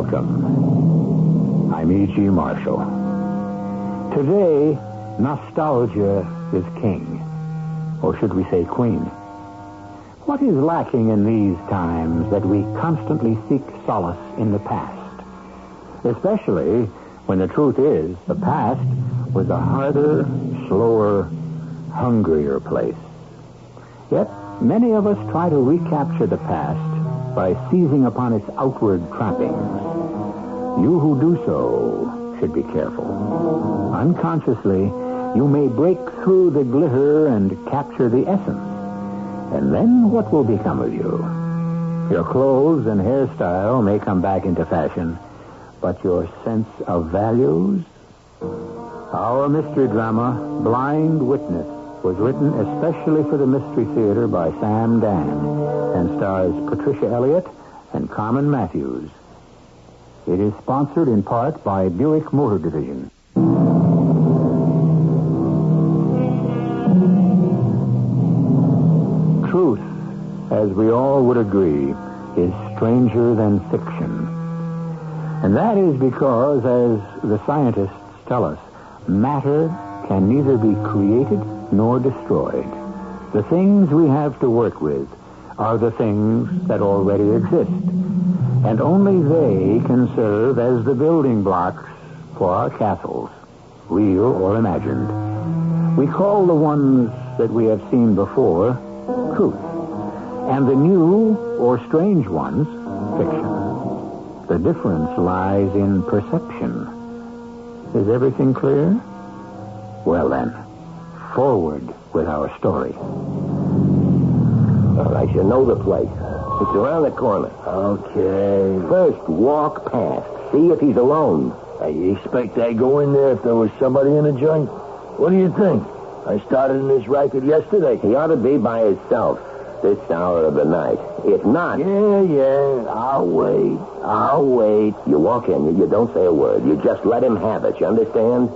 Welcome. I'm E.G. Marshall. Today, nostalgia is king. Or should we say queen? What is lacking in these times that we constantly seek solace in the past? Especially when the truth is the past was a harder, slower, hungrier place. Yet, many of us try to recapture the past by seizing upon its outward trappings. You who do so should be careful. Unconsciously, you may break through the glitter and capture the essence. And then what will become of you? Your clothes and hairstyle may come back into fashion, but your sense of values? Our mystery drama, Blind Witness, was written especially for the Mystery Theater by Sam Dan and stars Patricia Elliott and Carmen Matthews. It is sponsored in part by Buick Motor Division. Truth, as we all would agree, is stranger than fiction. And that is because, as the scientists tell us, matter can neither be created nor destroyed. The things we have to work with are the things that already exist. And only they can serve as the building blocks for our castles, real or imagined. We call the ones that we have seen before truth, and the new or strange ones fiction. The difference lies in perception. Is everything clear? Well then, forward with our story. All right, you know the place. It's around the corner. Okay. First, walk past. See if he's alone. You expect I'd go in there if there was somebody in the joint? What do you think? I started in this racket yesterday. He ought to be by himself this hour of the night. If not... Yeah. I'll wait. You walk in, you don't say a word. You just let him have it, you understand?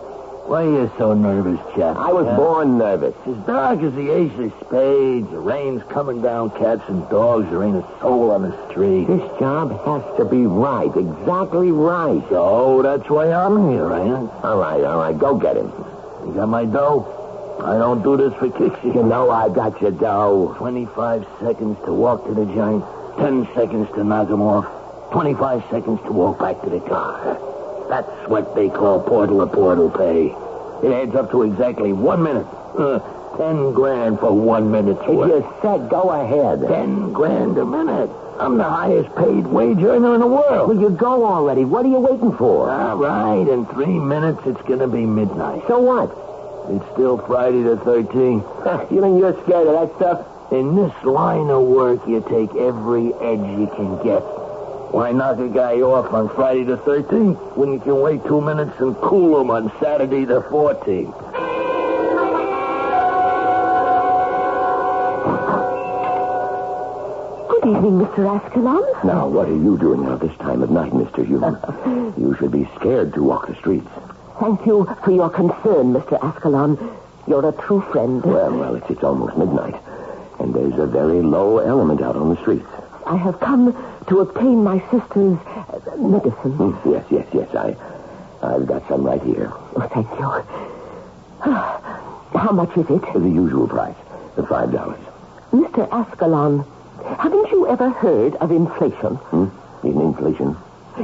Why are you so nervous, chap? I was born nervous. It's as dark as the ace of spades. The rain's coming down, cats and dogs. There ain't a soul on the street. This job has to be right, exactly right. So that's why I'm here, ain't it? All right, go get him. You got my dough? I don't do this for kicks. You know I got your dough. 25 seconds to walk to the giant. 10 seconds to knock him off. 25 seconds to walk back to the car. That's what they call portal pay. It adds up to exactly 1 minute. 10 grand for 1 minute's If work. you said go ahead. 10 grand a minute. I'm the highest paid wage earner in the world. Well, you go already. What are you waiting for? All right, in 3 minutes it's going to be midnight. So what? It's still Friday the 13th. You mean you're scared of that stuff? In this line of work, you take every edge you can get. Why knock a guy off on Friday the 13th when you can wait 2 minutes and cool him on Saturday the 14th? Good evening, Mr. Ascalon. Now, what are you doing out this time of night, Mr. Hume? You should be scared to walk the streets. Thank you for your concern, Mr. Ascalon. You're a true friend. Well, it's almost midnight, and there's a very low element out on the streets. I have come to obtain my sister's medicine. Yes. I've got some right here. Oh, thank you. How much is it? The usual price, the $5. Mr. Ascalon, haven't you ever heard of inflation? In inflation?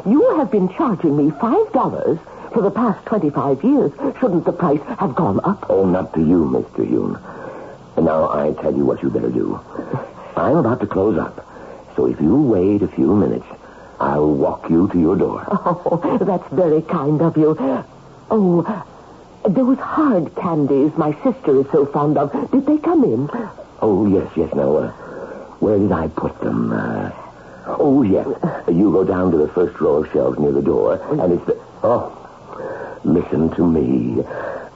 You have been charging me $5 for the past 25 years. Shouldn't the price have gone up? Oh, not to you, Mr. Hume. And now I tell you what you better do. I'm about to close up. So if you wait a few minutes, I'll walk you to your door. Oh, that's very kind of you. Oh, those hard candies my sister is so fond of, did they come in? Oh, yes. Now, where did I put them? Oh, yes. You go down to the first row of shelves near the door, and it's the... Oh, listen to me.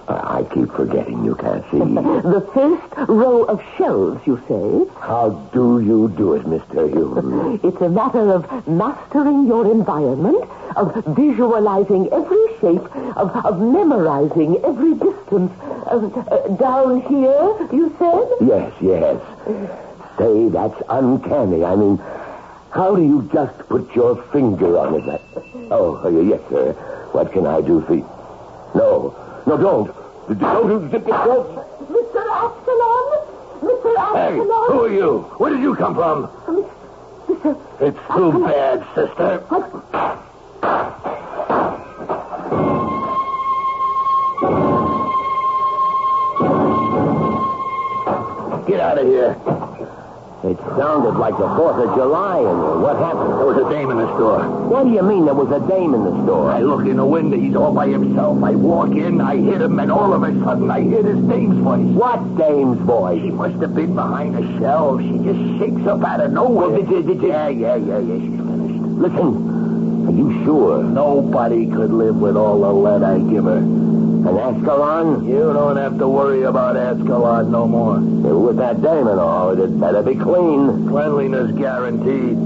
I keep forgetting you can't see. The first row of shelves, you say? How do you do it, Mr. Hume? It's a matter of mastering your environment, of visualizing every shape, of memorizing every distance. Down here, you said? Yes. Say, that's uncanny. I mean, How do you just put your finger on it? Oh, yes, sir. What can I do for you? No, don't. Don't zip yourself. Mr. Absalom? Mr. Hey, Absalom? who are you? Where did you come from? Mr. It's too bad, sister. Get out of here. It sounded like the 4th of July in there. What happened? There was a dame in the store. What do you mean there was a dame in the store? I look in the window. He's all by himself. I walk in. I hit him, and all of a sudden, I hear this dame's voice. What dame's voice? She must have been behind a shelf. She just shakes up out of nowhere. Well, did you... Yeah. She's finished. Listen, are you sure? Nobody could live with all the lead I give her. And Ascalon? You don't have to worry about Ascalon no more. With that dame and all, it better be clean. Cleanliness guaranteed.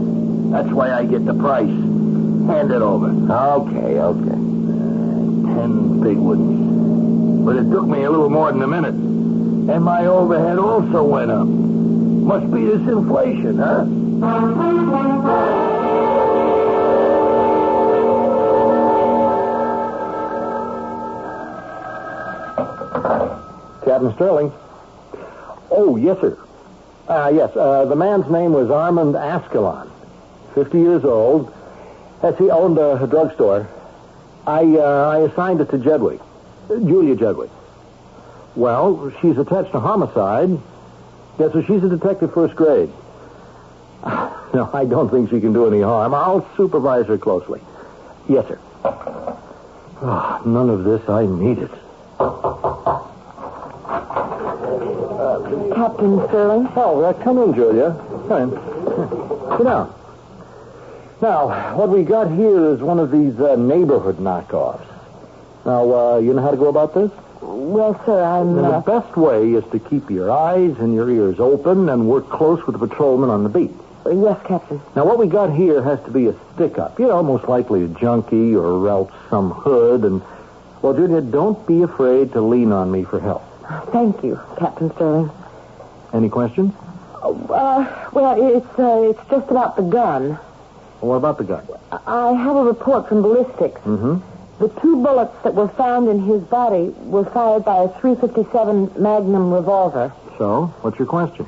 That's why I get the price. Hand it over. Okay. 10 big ones. But it took me a little more than a minute. And my overhead also went up. Must be this inflation, huh? Captain Sterling. Oh, yes, sir. Yes, the man's name was Armand Ascalon. 50 years old. Yes, he owned a drugstore. I assigned it to Julia Jedwick. Well, she's attached to homicide. Yes, so she's a detective first grade. No, I don't think she can do any harm. I'll supervise her closely. Yes, sir. Oh, none of this I needed. Captain Sterling? Oh, come in, Julia. Come in. Sit down. Now, what we got here is one of these neighborhood knockoffs. Now, you know how to go about this? Well, sir, And the best way is to keep your eyes and your ears open and work close with the patrolman on the beat. Yes, Captain. Now, what we got here has to be a stick-up. You know, most likely a junkie or else some hood. And, well, Julia, don't be afraid to lean on me for help. Thank you, Captain Sterling. Any questions? Well, it's just about the gun. Well, what about the gun? I have a report from ballistics. Mm-hmm. The 2 bullets that were found in his body were fired by a .357 Magnum revolver. So, what's your question?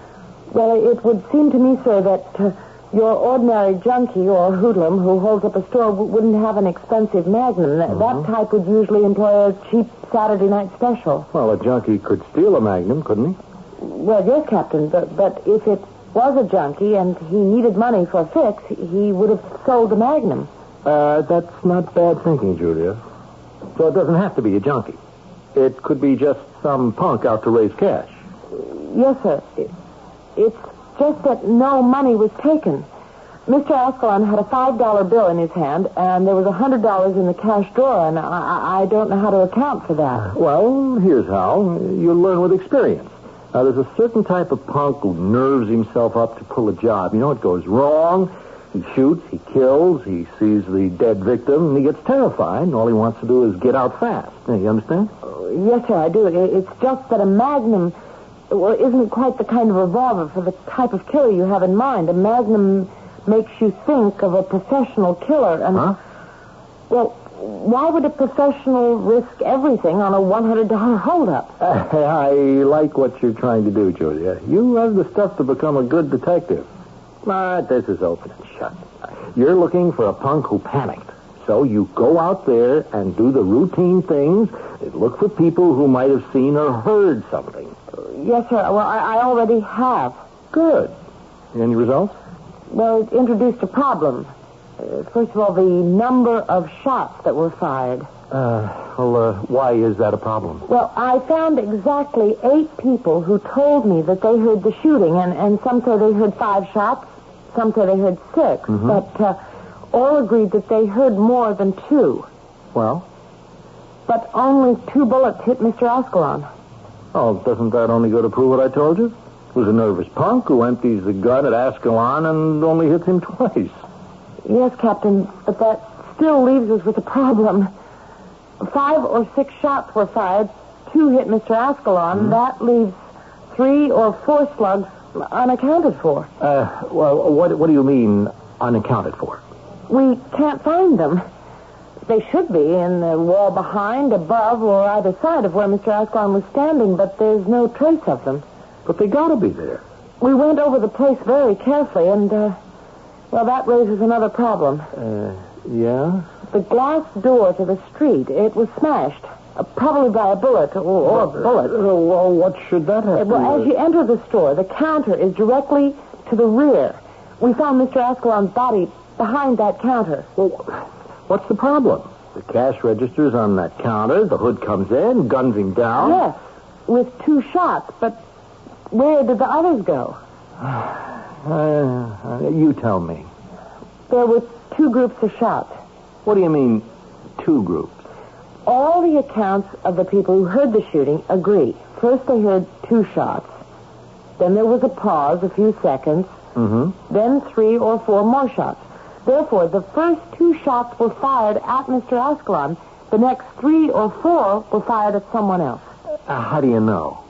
Well, it would seem to me, sir, that your ordinary junkie or hoodlum who holds up a store wouldn't have an expensive Magnum. That type would usually employ a cheap Saturday night special. Well, a junkie could steal a Magnum, couldn't he? Well, yes, Captain, but if it was a junkie and he needed money for a fix, he would have sold the Magnum. That's not bad thinking, Julia. So it doesn't have to be a junkie. It could be just some punk out to raise cash. Yes, sir. It's just that no money was taken. Mr. Ascalon had a $5 bill in his hand, and there was $100 in the cash drawer, and I don't know how to account for that. Well, here's how. You'll learn with experience. Now, there's a certain type of punk who nerves himself up to pull a job. You know, it goes wrong. He shoots, he kills, he sees the dead victim, and he gets terrified, and all he wants to do is get out fast. You understand? Yes, sir, I do. It's just that a Magnum isn't quite the kind of revolver for the type of killer you have in mind. A Magnum makes you think of a professional killer, and... Huh? Well, why would a professional risk everything on a $100 holdup? I like what you're trying to do, Julia. You have the stuff to become a good detective. But this is open and shut. You're looking for a punk who panicked. So you go out there and do the routine things. Look for people who might have seen or heard something. Yes, sir. Well, I already have. Good. Any results? Well, it introduced a problem. First of all, the number of shots that were fired. Why is that a problem? Well, I found exactly 8 people who told me that they heard the shooting, and some said they heard 5 shots, some said they heard 6, but all agreed that they heard more than 2. Well? But only 2 bullets hit Mr. Ascalon. Oh, doesn't that only go to prove what I told you? It was a nervous punk who empties the gun at Ascalon and only hits him twice. Yes, Captain, but that still leaves us with a problem. 5 or 6 shots were fired. 2 hit Mr. Ascalon. That leaves 3 or 4 slugs unaccounted for. Well, what do you mean, unaccounted for. We can't find them. They should be in the wall behind, above, or either side of where Mr. Ascalon was standing, but there's no trace of them. But they gotta be there. We went over the place very carefully, and, that raises another problem. Yeah? The glass door to the street, it was smashed. Probably by a bullet or a bullet. Well, what should that have Well, as you enter the store, the counter is directly to the rear. We found Mr. Ascalon's body behind that counter. Well, what's the problem? The cash register's on that counter, the hood comes in, guns him down. Yes, with 2 shots, but where did the others go? You tell me. There were 2 groups of shots. What do you mean, 2 groups? All the accounts of the people who heard the shooting agree. First they heard 2 shots. Then there was a pause, a few seconds. Mm-hmm. Then 3 or 4 more shots. Therefore, the first 2 shots were fired at Mr. Ascalon. The next 3 or 4 were fired at someone else. How do you know?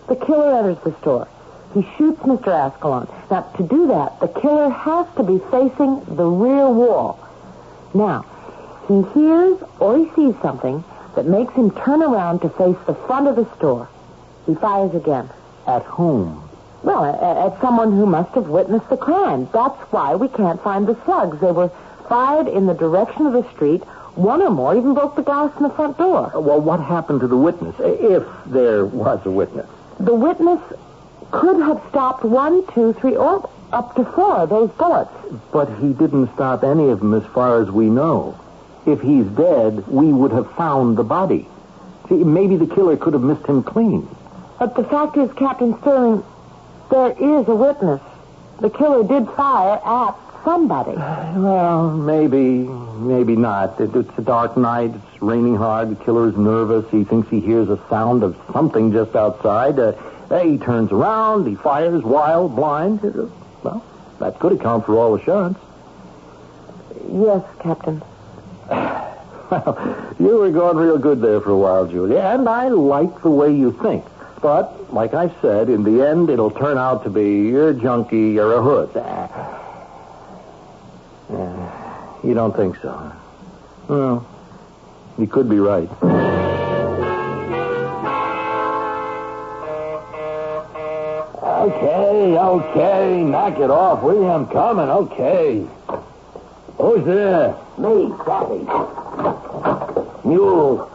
The killer enters the store. He shoots Mr. Ascalon. Now, to do that, the killer has to be facing the rear wall. Now, he hears or he sees something that makes him turn around to face the front of the store. He fires again. At whom? Well, at someone who must have witnessed the crime. That's why we can't find the slugs. They were fired in the direction of the street. 1 or more even broke the glass in the front door. Well, what happened to the witness, if there was a witness? The witness could have stopped 1, 2, 3, or up to 4 of those bullets. But he didn't stop any of them as far as we know. If he's dead, we would have found the body. See, maybe the killer could have missed him clean. But the fact is, Captain Sterling, there is a witness. The killer did fire at somebody. Well, maybe not. It's a dark night. It's raining hard. The killer's nervous. He thinks he hears a sound of something just outside. He turns around. He fires wild, blind. Well, that could account for all the shots. Yes, Captain. Well, you were going real good there for a while, Julia, and I like the way you think. But, like I said, in the end, it'll turn out to be you're a junkie, you're a hood. You don't think so? Well, you could be right. Okay, knock it off, will you? I'm coming, okay. Who's there? Me, Daddy. Mule.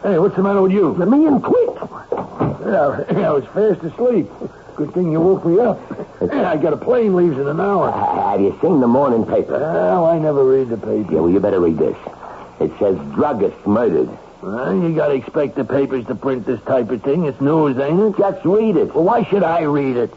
Hey, what's the matter with you? Let me in quick. I was fast asleep. Good thing you woke me up. I got a plane leaves in an hour. Have you seen the morning paper? Oh, I never read the paper. Yeah, well, you better read this. It says druggist murdered. Well, you gotta expect the papers to print this type of thing. It's news, ain't it? Just read it. Well, why should I read it?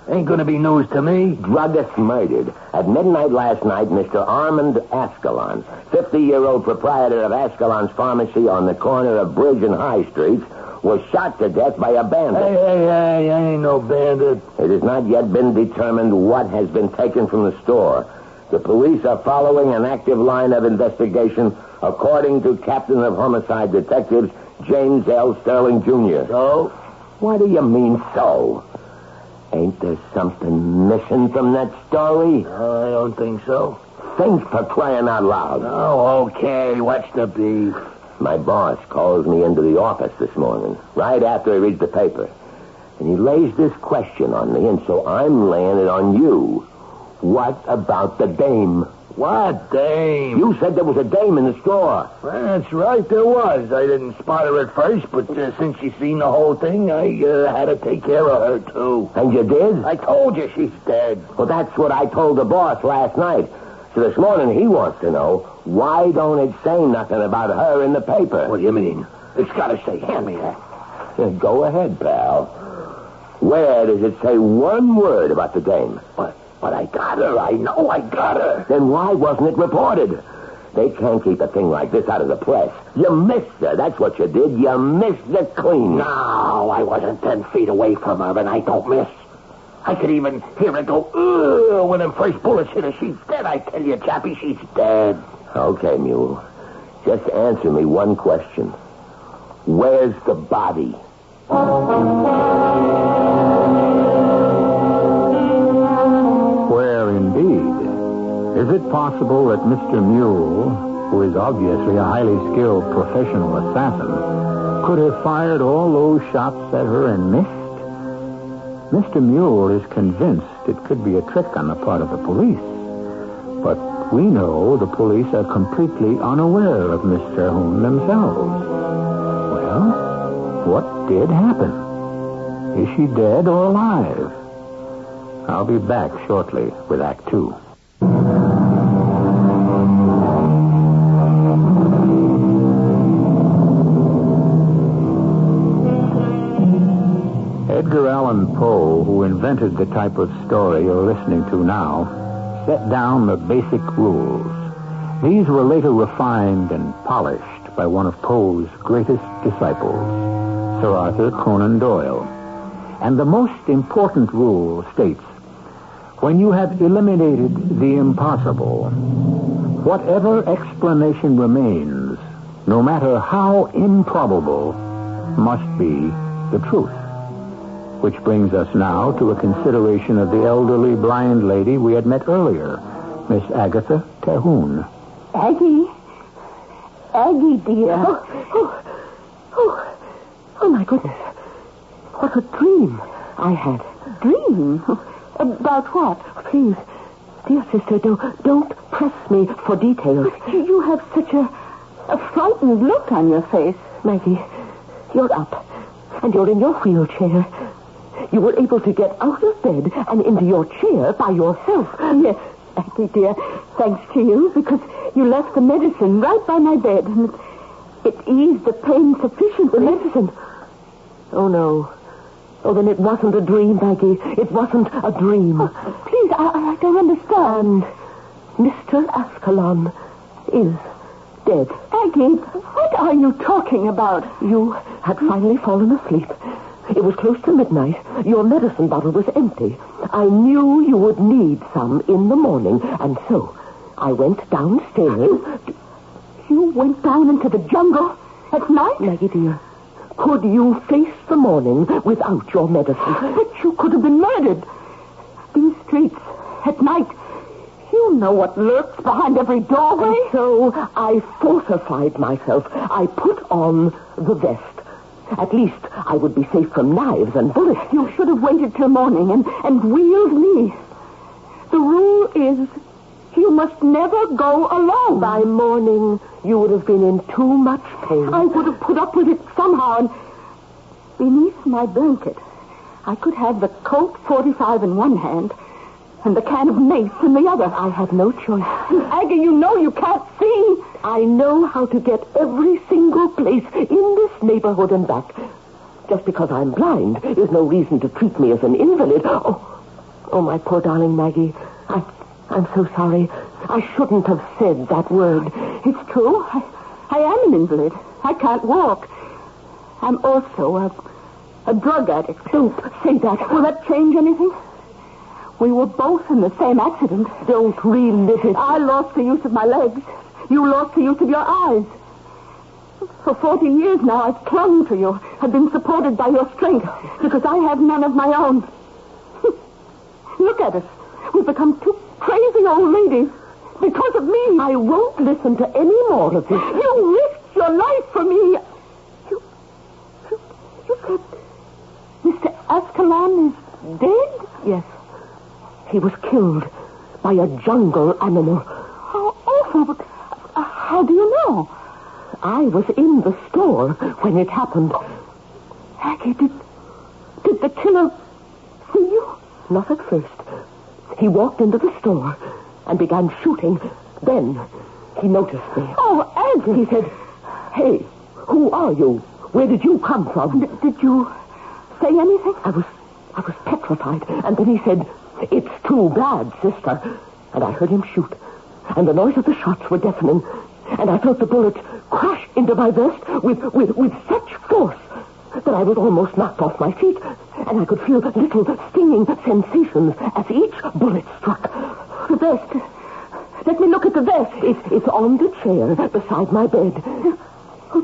Ain't gonna be news to me. Druggist murdered. At midnight last night, Mr. Armand Ascalon, 50-year-old proprietor of Ascalon's Pharmacy on the corner of Bridge and High Streets, was shot to death by a bandit. Hey, I ain't no bandit. It has not yet been determined what has been taken from the store. The police are following an active line of investigation, according to Captain of Homicide Detectives James L. Sterling, Jr. So? What do you mean, so? Ain't there something missing from that story? I don't think so. Think, for crying out loud. Oh, okay. What's the beef? My boss calls me into the office this morning, right after he reads the paper. And he lays this question on me, and so I'm laying it on you. What about the dame? What dame? You said there was a dame in the store. Well, that's right, there was. I didn't spot her at first, but since you seen the whole thing, I had to take care of her, too. And you did? I told you she's dead. Well, that's what I told the boss last night. So this morning he wants to know, why don't it say nothing about her in the paper? What do you mean? It's got to say, hand me that. Go ahead, pal. Where does it say one word about the dame? But I got her. I know I got her. Then why wasn't it reported? They can't keep a thing like this out of the press. You missed her. That's what you did. You missed her clean. No, I wasn't 10 feet away from her, and I don't miss. I could even hear her go, ugh, when them first bullets hit her. She's dead, I tell you, Chappie. She's dead. Okay, Mule. Just answer me one question. Where's the body? Where indeed? Is it possible that Mr. Mule, who is obviously a highly skilled professional assassin, could have fired all those shots at her and missed? Mr. Mule is convinced it could be a trick on the part of the police. But we know the police are completely unaware of Miss Terhune themselves. Well, what did happen? Is she dead or alive? I'll be back shortly with Act 2. Edgar Allan Poe, who invented the type of story you're listening to now, set down the basic rules. These were later refined and polished by one of Poe's greatest disciples, Sir Arthur Conan Doyle. And the most important rule states, when you have eliminated the impossible, whatever explanation remains, no matter how improbable, must be the truth. Which brings us now to a consideration of the elderly blind lady we had met earlier, Miss Agatha Terhune. Aggie, dear. Oh, my goodness. What a dream I had. Dream? About what? Please, dear sister, don't press me for details. You have such a frightened look on your face. Maggie, you're up, and you're in your wheelchair. You were able to get out of bed and into your chair by yourself. Yes, Aggie, dear, thanks to you, because you left the medicine right by my bed, and it eased the pain sufficiently. The medicine? Oh, no. Oh, then it wasn't a dream, Maggie. It wasn't a dream. Oh, please, I don't understand. Mr. Ascalon is dead. Aggie, what are you talking about? You had finally fallen asleep. It was close to midnight. Your medicine bottle was empty. I knew you would need some in the morning, and so I went downstairs. You went down into the jungle at night? Maggie, dear, could you face the morning without your medicine? But you could have been murdered. These streets at night, you know what lurks behind every doorway. And so I fortified myself. I put on the vest. At least I would be safe from knives and bullets. You should have waited till morning and wheeled me. The rule is you must never go alone. By morning, you would have been in too much pain. I would have put up with it somehow, and beneath my blanket, I could have the Colt 45 in one hand and the can of mace in the other. I had no choice. Aggie, you know you can't see. I know how to get every single place in this neighborhood and back. Just because I'm blind is no reason to treat me as an invalid. Oh, my poor darling Maggie. I'm so sorry. I shouldn't have said that word. It's true. I am an invalid. I can't walk. I'm also a drug addict. Don't say that. Will that change anything? We were both in the same accident. Don't relive it. I lost the use of my legs. You lost the use of your eyes. For 40 years now, I've clung to you. I've been supported by your strength because I have none of my own. Look at us. We've become two crazy old ladies because of me. I won't listen to any more of this. You risked your life for me. You said Mr. Ascalon is dead? Yes. He was killed by a jungle animal. How awful, but how do you know? I was in the store when it happened. Aggie, did the killer see you? Not at first. He walked into the store and began shooting. Then he noticed me. Oh, Aggie! He said, "Hey, who are you? Where did you come from?" Did you say anything? I was petrified. And then he said, "It's too bad, sister." And I heard him shoot. And the noise of the shots were deafening. And I felt the bullet crash into my vest with such force that I was almost knocked off my feet. And I could feel little stinging sensations as each bullet struck. The vest. Let me look at the vest. It's on the chair beside my bed. Oh,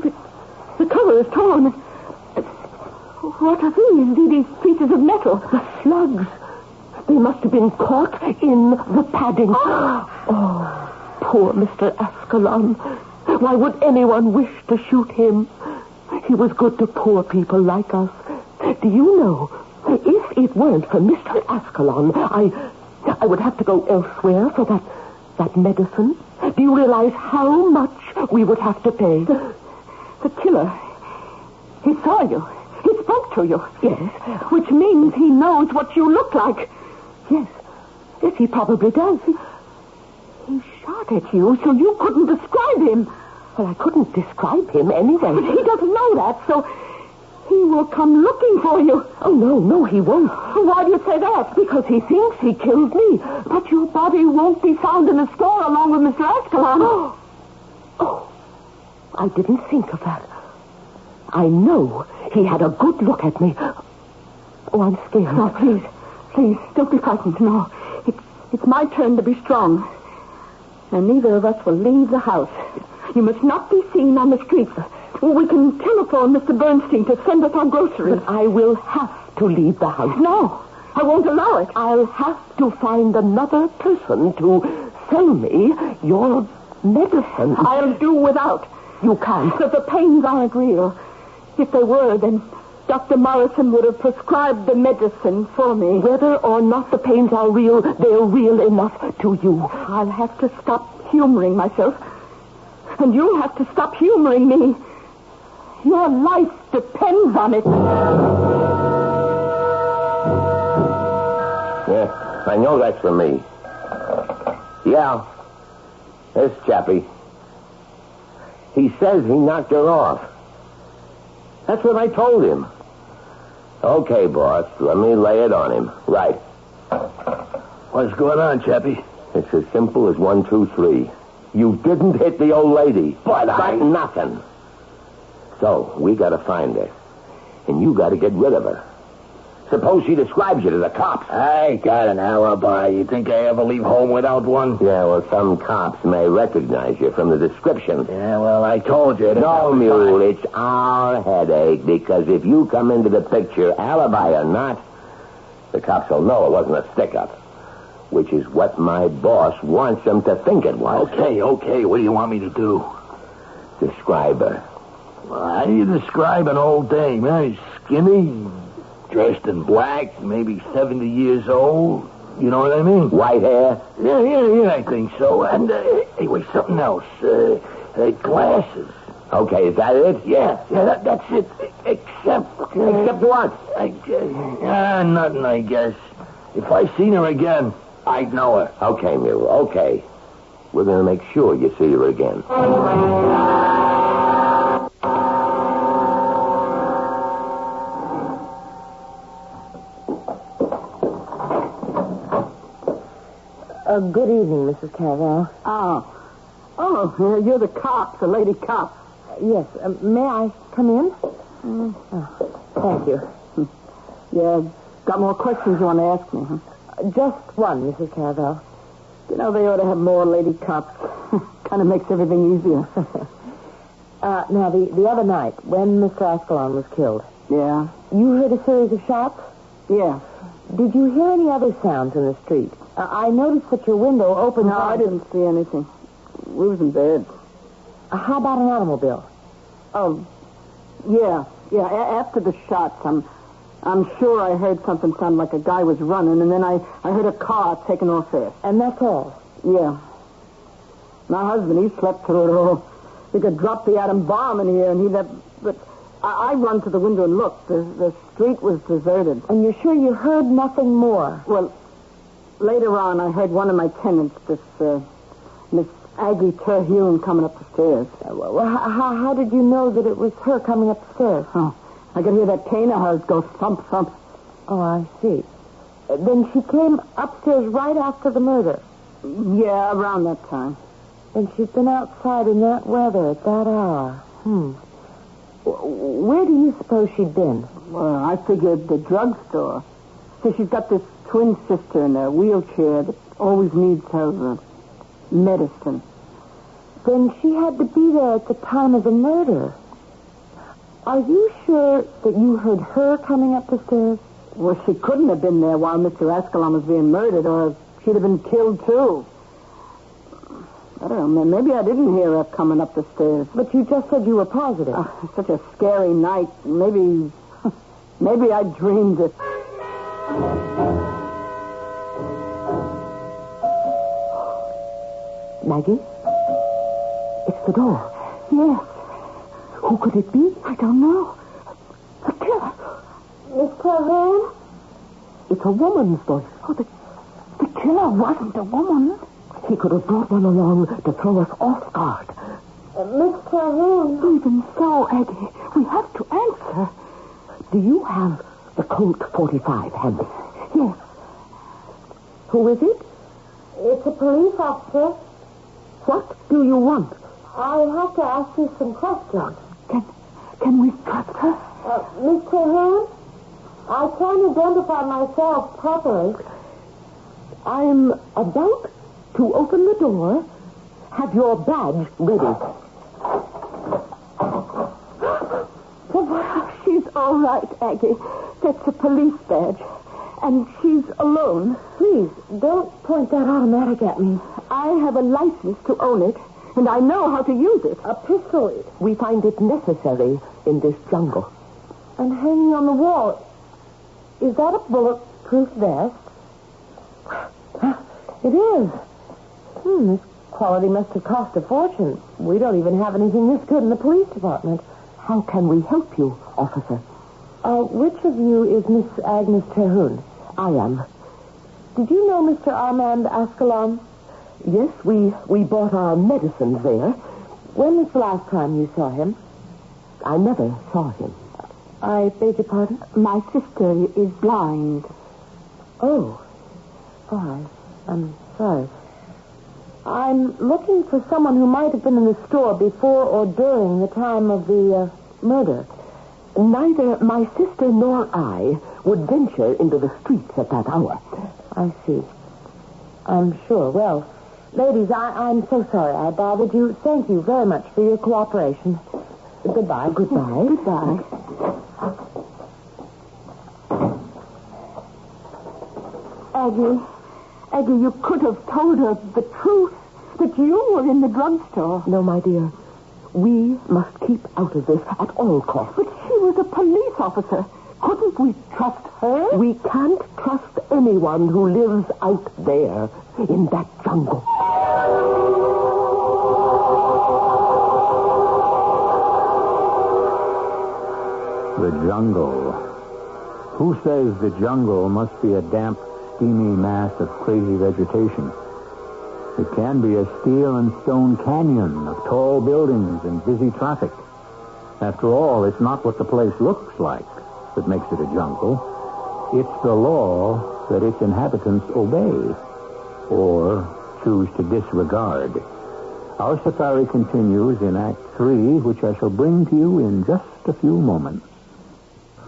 the cover is torn. What are these? These pieces of metal? The slugs. They must have been caught in the padding. Oh, poor Mr. Ascalon. Why would anyone wish to shoot him? He was good to poor people like us. Do you know, if it weren't for Mr. Ascalon, I would have to go elsewhere for that medicine. Do you realize how much we would have to pay? The killer, he saw you. He spoke to you. Yes. Which means he knows what you look like. Yes. Yes, he probably does. He shot at you so you couldn't describe him. Well, I couldn't describe him anyway. But he doesn't know that, so he will come looking for you. Oh, no, he won't. Why do you say that? Because he thinks he killed me. But your body won't be found in the store along with Mr. Ascalon. Oh, I didn't think of that. I know he had a good look at me. Oh, I'm scared. No, please, don't be frightened. No, it's my turn to be strong. And neither of us will leave the house. You must not be seen on the streets. We can telephone Mr. Bernstein to send us our groceries. But I will have to leave the house. No, I won't allow it. I'll have to find another person to sell me your medicine. I'll do without. You can't. Because the pains aren't real. If they were, then Dr. Morrison would have prescribed the medicine for me. Whether or not the pains are real, they're real enough to you. I'll have to stop humoring myself. And you'll have to stop humoring me. Your life depends on it. Yeah, I know that's for me. Yeah, this chappie. He says he knocked her off. That's what I told him. Okay, boss, let me lay it on him. Right. What's going on, Chappie? It's as simple as 1, 2, 3. You didn't hit the old lady. But nothing. So, we gotta find her. And you gotta get rid of her. Suppose she describes you to the cops. I got an alibi. You think I ever leave home without one? Yeah, well, some cops may recognize you from the description. Yeah, well, I told you. No, Mule, it's our headache, because if you come into the picture, alibi or not, the cops will know it wasn't a stick-up, which is what my boss wants them to think it was. Okay. What do you want me to do? Describe her. Well, how do you describe an old dame? She's skinny, dressed in black, maybe 70 years old. You know what I mean? White hair? Yeah, I think so. And, anyway, something else. Glasses. Okay, is that it? Yeah, that's it. Except what? Nothing, I guess. If I seen her again, I'd know her. Okay, Mule, okay. We're going to make sure you see her again. Good evening, Mrs. Cavell. Oh, you're the cop, the lady cop. Yes, may I come in? Oh, thank you. Yeah, got more questions you want to ask me, huh? Just one, Mrs. Cavell. You know, they ought to have more lady cops. Kind of makes everything easier. Now, the other night, when Mr. Ascalon was killed, Yeah? you heard a series of shots? Yeah. Did you hear any other sounds in the street? I noticed that your window opened... No, I didn't see anything. We was in bed. How about an automobile? Oh, yeah. After the shots, I'm sure I heard something sound like a guy was running, and then I heard a car taking off fast. And that's all? Yeah. My husband, he slept through it all. He could drop the atom bomb in here, and he'd have... But I run to the window and looked. The street was deserted. And you're sure you heard nothing more? Well, later on, I heard one of my tenants, this Miss Aggie Terhune, coming up the stairs. Well, how did you know that it was her coming up the stairs? Oh, I could hear that cane of hers go thump, thump. Oh, I see. Then she came upstairs right after the murder? Yeah, around that time. And she's been outside in that weather at that hour. Where do you suppose she'd been? Well, I figured the drugstore. So she's got this twin sister in a wheelchair that always needs her medicine. Then she had to be there at the time of the murder. Are you sure that you heard her coming up the stairs? Well, she couldn't have been there while Mr. Ascalon was being murdered, or she'd have been killed, too. I don't know. Maybe I didn't hear her coming up the stairs. But you just said you were positive. Such a scary night. Maybe I dreamed it. Maggie? It's the door. Yes. Who could it be? I don't know. The killer. Miss Calhoun? It's a woman's voice. Oh, the killer wasn't a woman. He could have brought one along to throw us off guard. Miss Calhoun. Even so, Aggie, we have to answer. Do you have the Colt 45 handy? Yes. Who is it? It's a police officer. What do you want? I have to ask you some questions. Can we trust her? Miss Calhoun, I can't identify myself properly. I'm about to open the door. Have your badge ready. She's all right, Aggie. That's a police badge. And she's alone. Please, don't point that automatic at me. I have a license to own it, and I know how to use it. A pistol. We find it necessary in this jungle. And hanging on the wall, is that a bulletproof vest? It is. This quality must have cost a fortune. We don't even have anything this good in the police department. How can we help you, officer? Which of you is Miss Agnes Terhune? I am. Did you know Mr. Armand Ascalon? Yes, we bought our medicines there. When was the last time you saw him? I never saw him. I beg your pardon? My sister is blind. Oh, I'm sorry. I'm looking for someone who might have been in the store before or during the time of the murder. Neither my sister nor I would venture into the streets at that hour. I see. I'm sure. Well, ladies, I'm so sorry I bothered you. Thank you very much for your cooperation. Goodbye. Goodbye. Goodbye. Aggie, you could have told her the truth, that you were in the drugstore. No, my dear. We must keep out of this at all costs. But she was a police officer. Couldn't we trust her? We can't trust anyone who lives out there in that jungle. The jungle. Who says the jungle must be a damp, steamy mass of crazy vegetation? It can be a steel and stone canyon of tall buildings and busy traffic. After all, it's not what the place looks like that makes it a jungle. It's the law that its inhabitants obey or choose to disregard. Our safari continues in Act 3, which I shall bring to you in just a few moments.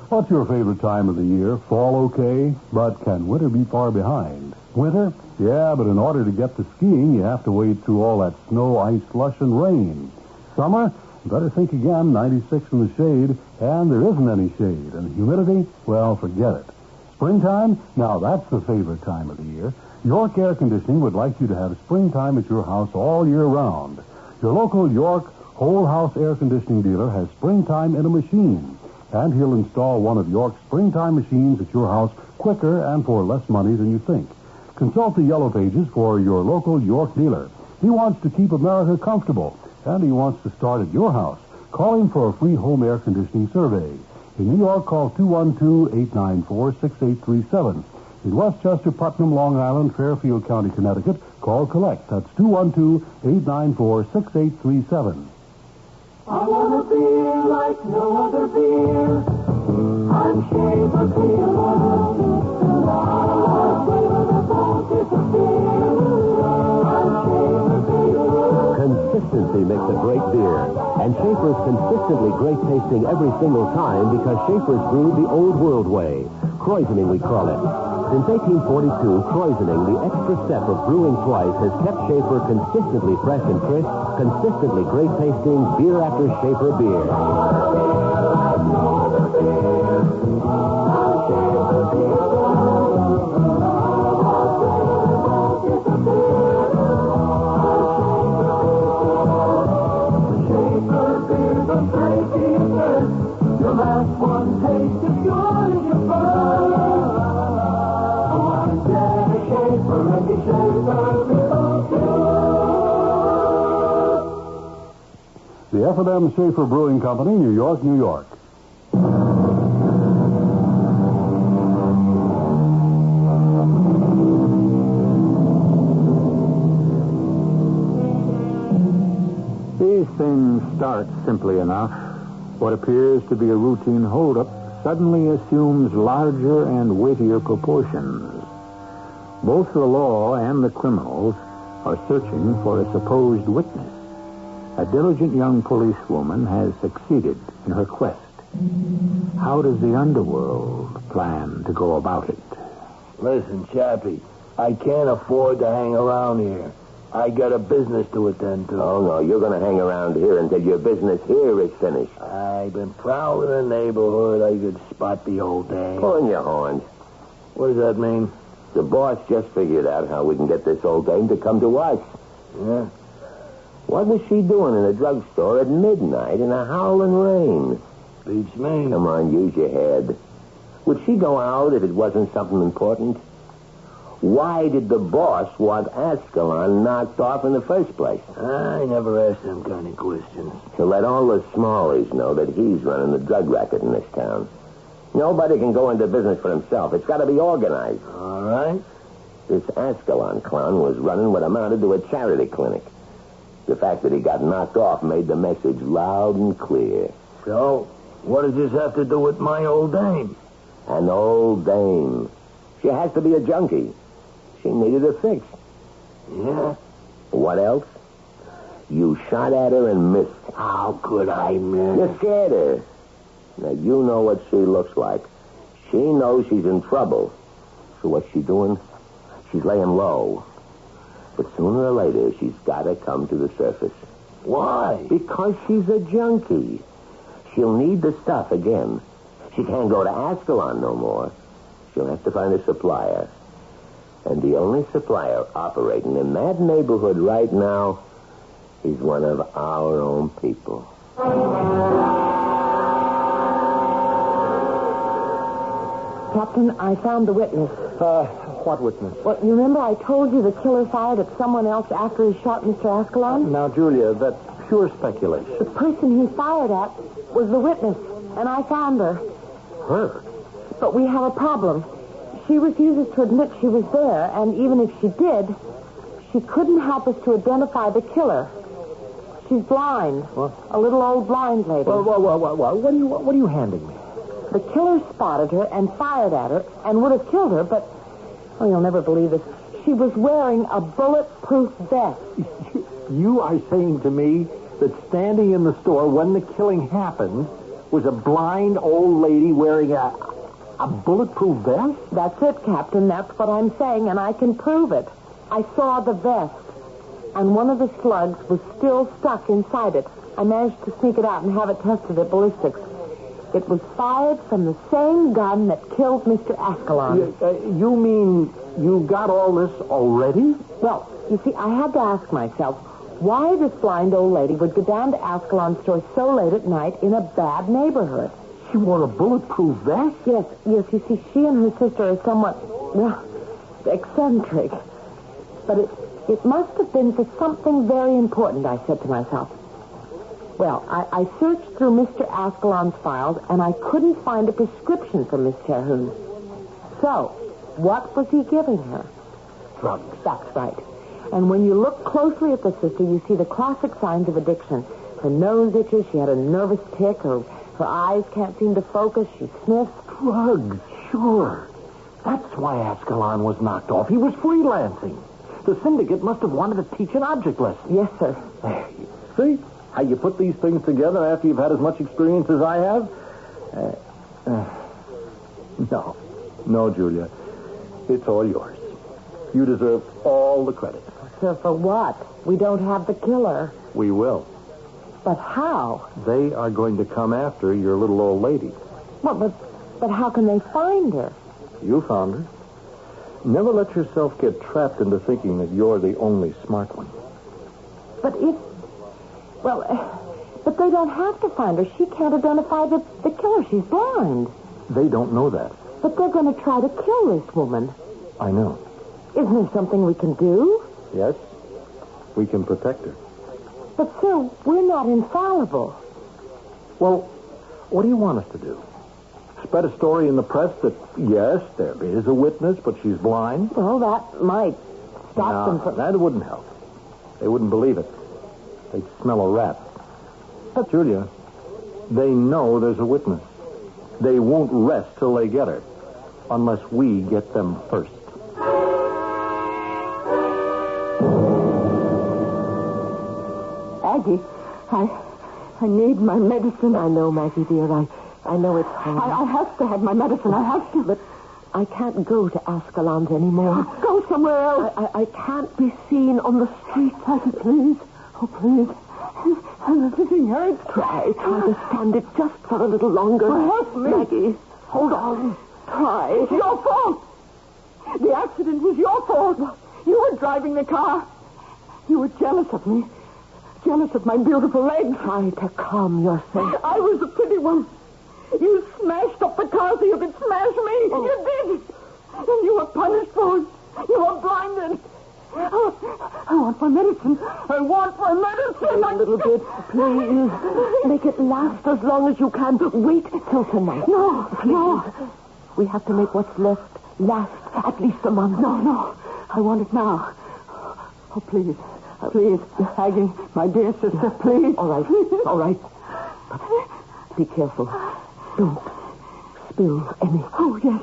What's your favorite time of the year? Fall okay, but can winter be far behind? Winter? Yeah, but in order to get to skiing, you have to wade through all that snow, ice, slush, and rain. Summer? Better think again, 96 in the shade, and there isn't any shade. And humidity? Well, forget it. Springtime? Now that's the favorite time of the year. York Air Conditioning would like you to have springtime at your house all year round. Your local York whole house air conditioning dealer has springtime in a machine. And he'll install one of York's springtime machines at your house quicker and for less money than you think. Consult the yellow pages for your local York dealer. He wants to keep America comfortable, and he wants to start at your house. Call him for a free home air conditioning survey. In New York, call 212-894-6837. In Westchester, Putnam, Long Island, Fairfield County, Connecticut, call Collect. That's 212-894-6837. I want a beer like no other beer. I'm Schaefer Beer. Consistency makes a great beer. And Schaefer's consistently great tasting every single time because Schaefer's brewed the old world way. Kreuzening, we call it. Since 1842, Kreuzening, the extra step of brewing twice, has kept Schaefer consistently fresh and crisp, consistently great tasting beer after Schaefer beer. The F&M Schaefer Brewing Company, New York, New York. These things start simply enough. What appears to be a routine holdup suddenly assumes larger and weightier proportions. Both the law and the criminals are searching for a supposed witness. A diligent young policewoman has succeeded in her quest. How does the underworld plan to go about it? Listen, Chappie, I can't afford to hang around here. I got a business to attend to. Oh, no, you're going to hang around here until your business here is finished. I've been prowling the neighborhood. I could spot the old dame. Pulling your horns. What does that mean? The boss just figured out how we can get this old dame to come to us. Yeah? What was she doing in a drugstore at midnight in a howling rain? Beats me. Come on, use your head. Would she go out if it wasn't something important? Why did the boss want Ascalon knocked off in the first place? I never asked them kind of questions. To let all the smallies know that he's running the drug racket in this town. Nobody can go into business for himself. It's got to be organized. All right. This Ascalon clown was running what amounted to a charity clinic. The fact that he got knocked off made the message loud and clear. So, what does this have to do with my old dame? An old dame. She has to be a junkie. She needed a fix. Yeah? What else? You shot at her and missed. How could I miss? You scared her. Now, you know what she looks like. She knows she's in trouble. So what's she doing? She's laying low. But sooner or later, she's got to come to the surface. Why? Because she's a junkie. She'll need the stuff again. She can't go to Ascalon no more. She'll have to find a supplier. And the only supplier operating in that neighborhood right now is one of our own people. Captain, I found the witness. What witness? Well, you remember I told you the killer fired at someone else after he shot Mr. Ascalon? Now, Julia, that's pure speculation. The person he fired at was the witness, and I found her. Her? But we have a problem. She refuses to admit she was there, and even if she did, she couldn't help us to identify the killer. She's blind. What? A little old blind lady. Well, what are you handing me? The killer spotted her and fired at her and would have killed her, but, oh, you'll never believe this. She was wearing a bulletproof vest. You are saying to me that standing in the store when the killing happened was a blind old lady wearing a bulletproof vest? That's it, Captain. That's what I'm saying, and I can prove it. I saw the vest, and one of the slugs was still stuck inside it. I managed to sneak it out and have it tested at ballistics. It was fired from the same gun that killed Mr. Ascalon. You mean you got all this already? Well, you see, I had to ask myself why this blind old lady would go down to Ascalon's store so late at night in a bad neighborhood. She wore a bulletproof vest? Yes, you see, she and her sister are somewhat, well, eccentric. But it must have been for something very important, I said to myself. Well, I searched through Mr. Ascalon's files, and I couldn't find a prescription for Miss Terhune. So, what was he giving her? Drugs. That's right. And when you look closely at the sister, you see the classic signs of addiction. Her nose itches, she had a nervous tic, her eyes can't seem to focus, she sniffs. Drugs, sure. That's why Ascalon was knocked off. He was freelancing. The syndicate must have wanted to teach an object lesson. Yes, sir. See how you put these things together after you've had as much experience as I have? No, Julia. It's all yours. You deserve all the credit. Sir, for what? We don't have the killer. We will. But how? They are going to come after your little old lady. Well, but how can they find her? You found her. Never let yourself get trapped into thinking that you're the only smart one. But but they don't have to find her. She can't identify the killer. She's blind. They don't know that. But they're going to try to kill this woman. I know. Isn't there something we can do? Yes, we can protect her. But, sir, we're not infallible. Well, what do you want us to do? Spread a story in the press that, yes, there is a witness, but she's blind? Well, that might stop them from... that wouldn't help. They wouldn't believe it. They'd smell a rat. But, Julia, they know there's a witness. They won't rest till they get her, unless we get them first. Aggie, I need my medicine. I know, Maggie, dear. I know it's hard. I have to have my medicine. I have to. But I can't go to Ascalon's anymore. Go somewhere else. I can't be seen on the street. Aggie, please. Oh, please. Everything hurts. Try to stand it just for a little longer. Help me. Maggie, hold on. Try. It's your fault. The accident was your fault. You were driving the car. You were jealous of me. Jealous of my beautiful legs. Try to calm yourself. I was the pretty one. You smashed up the car so you could smash me. Oh. You did. And you were punished for it. You were blinded. I want my medicine. I want my medicine. A little bit, please. Make it last as long as you can. Wait till tonight. No, please. no. We have to make what's left last at least a month. No. I want it now. Oh, please. Please, Aggie, my dear sister, please. All right. But be careful. Don't spill any. Oh, yes.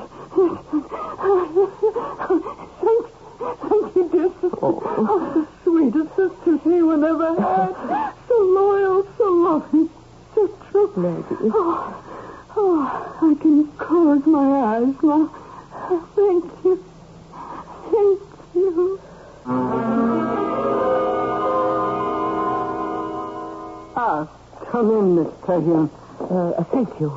Thank you, dear sister. Oh, the sweetest sisters anyone ever had. So loyal, so loving, so true. Maggie. Oh, I can close my eyes now. Thank you. Thank you. Come in, Miss Terhune. Thank you.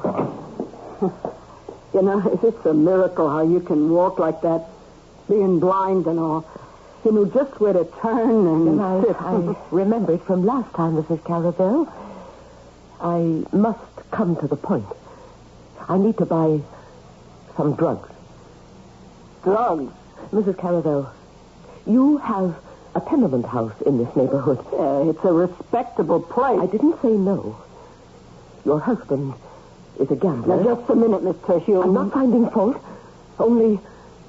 You know, it's a miracle how you can walk like that, being blind and all. You know just where to turn and sit. I remembered from last time, Mrs. Caravel. I must come to the point. I need to buy some drugs. Drugs? Mrs. Caravel, you have a tenement house in this neighborhood. It's a respectable place. I didn't say no. Your husband is a gambler. Now, just a minute, Miss Terhune. I'm not finding fault, only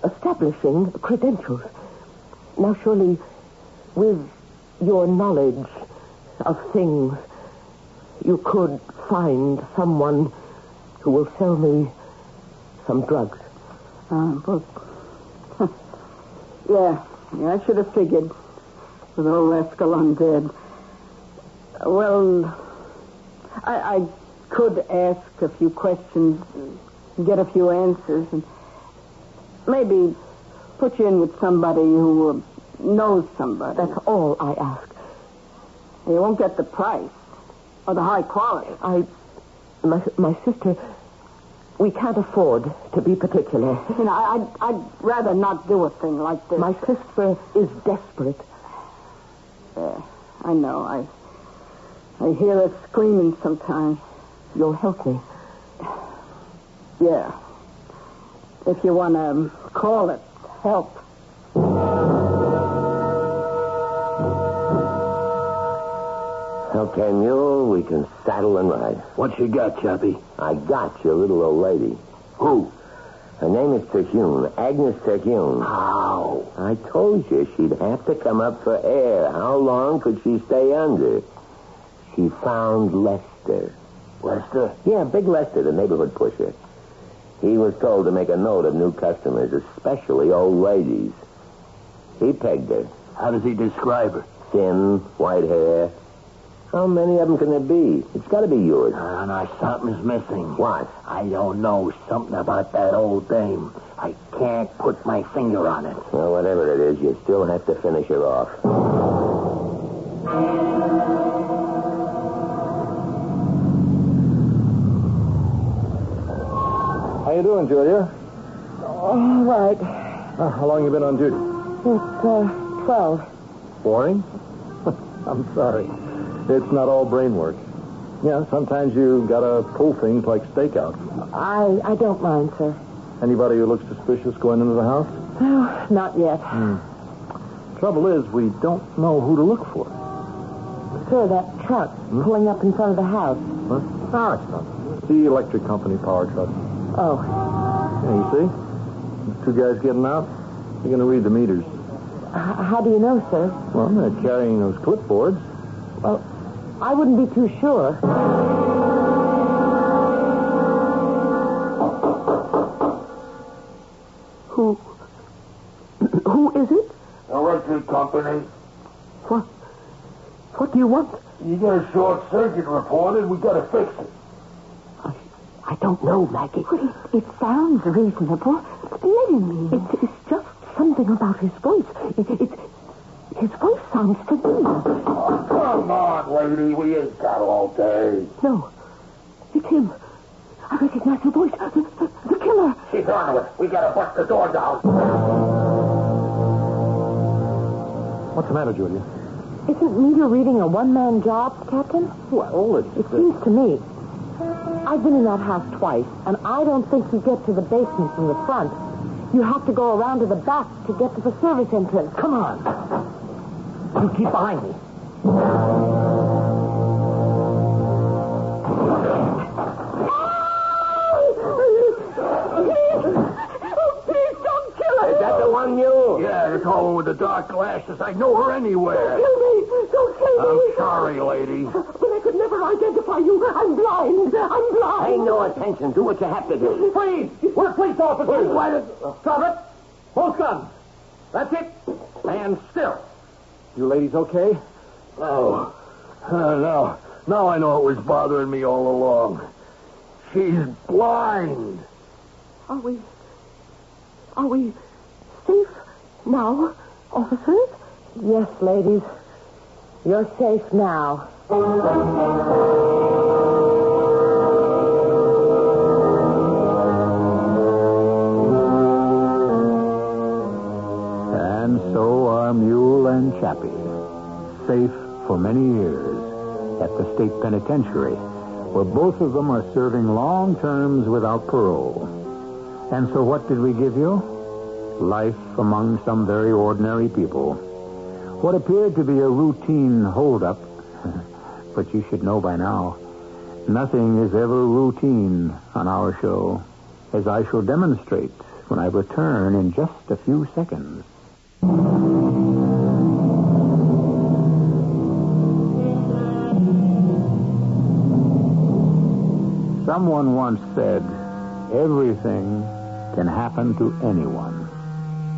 establishing credentials. Now, surely, with your knowledge of things, you could find someone who will sell me some drugs. Well, yeah, I should have figured. With old Escalon dead. Well, I could ask a few questions, get a few answers, and maybe put you in with somebody who knows somebody. That's all I ask. You won't get the price or the high quality. My sister, we can't afford to be particular. You know, I'd rather not do a thing like this. My sister is desperate. I know. I hear her screaming sometimes. You'll help me. Yeah. If you want to call it help. Okay, Mule, we can saddle and ride. What you got, Choppy? I got your little old lady. Who? Her name is Terhune, Agnes Terhune. How? I told you she'd have to come up for air. How long could she stay under? She found Lester. Lester? Yeah, Big Lester, the neighborhood pusher. He was told to make a note of new customers, especially old ladies. He pegged her. How does he describe her? Thin, white hair. How many of them can there be? It's got to be yours. No, something's missing. What? I don't know. Something about that old dame. I can't put my finger on it. Well, whatever it is, you still have to finish her off. How you doing, Julia? All right. How long you been on duty? It's 12. Boring? I'm sorry. It's not all brain work. Yeah, sometimes you gotta pull things like stakeouts. I don't mind, sir. Anybody who looks suspicious going into the house? No, not yet. Trouble is, we don't know who to look for. Sir, that truck pulling up in front of the house. Huh? No, it's not. It's the electric company power truck. Oh. Yeah, you see? These two guys getting out. They're going to read the meters. How do you know, sir? Well, they're carrying those clipboards. Well, I wouldn't be too sure. Who is it? Electric company. What do you want? You got a short circuit reported. We got to fix it. I don't know, Maggie. It sounds reasonable. Let him in. It's just something about his voice. His voice sounds familiar. Oh, come on, lady. We ain't got all day. No, it's him. I recognize the voice. The killer. She's on to it. We got to bust the door down. What's the matter, Julia? Isn't meter reading a one-man job, Captain? Well, It seems to me. I've been in that house twice, and I don't think you get to the basement from the front. You have to go around to the back to get to the service entrance. Come on. You keep behind me. Please don't kill her. Is that the one you? Yeah, the tall one with the dark glasses. I know her anywhere. Kill me. Don't kill me. I'm sorry, lady. But I could never identify you. I'm blind. Pay no attention. Do what you have to do. Freeze! We're police officers. Stop it. Both guns. That's it. Stand still. You ladies okay? Oh, no. Now I know it was bothering me all along. She's blind. Are we safe now, officers? Yes, ladies. You're safe now. And so are Mule and Chappie, safe for many years at the state penitentiary, where both of them are serving long terms without parole. And so what did we give you? Life among some very ordinary people. What appeared to be a routine holdup, but you should know by now, nothing is ever routine on our show, as I shall demonstrate when I return in just a few seconds. Someone once said, everything can happen to anyone,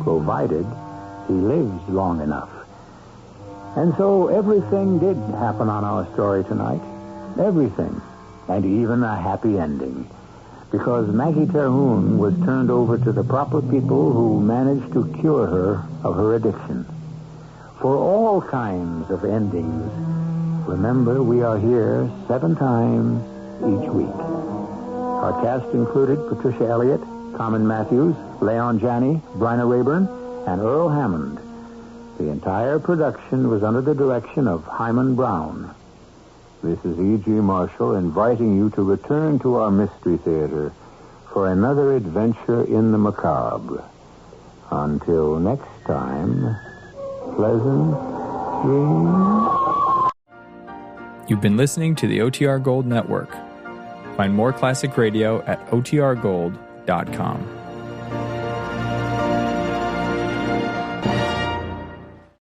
provided he lives long enough. And so everything did happen on our story tonight. Everything. And even a happy ending. Because Maggie Terhune was turned over to the proper people who managed to cure her of her addiction. For all kinds of endings, remember we are here 7 times each week. Our cast included Patricia Elliott, Carmen Matthews, Leon Janney, Bryna Rayburn, and Earl Hammond. The entire production was under the direction of Hyman Brown. This is E.G. Marshall inviting you to return to our Mystery Theater for another adventure in the macabre. Until next time, pleasant dreams. You've been listening to the OTR Gold Network. Find more classic radio at otrgold.com.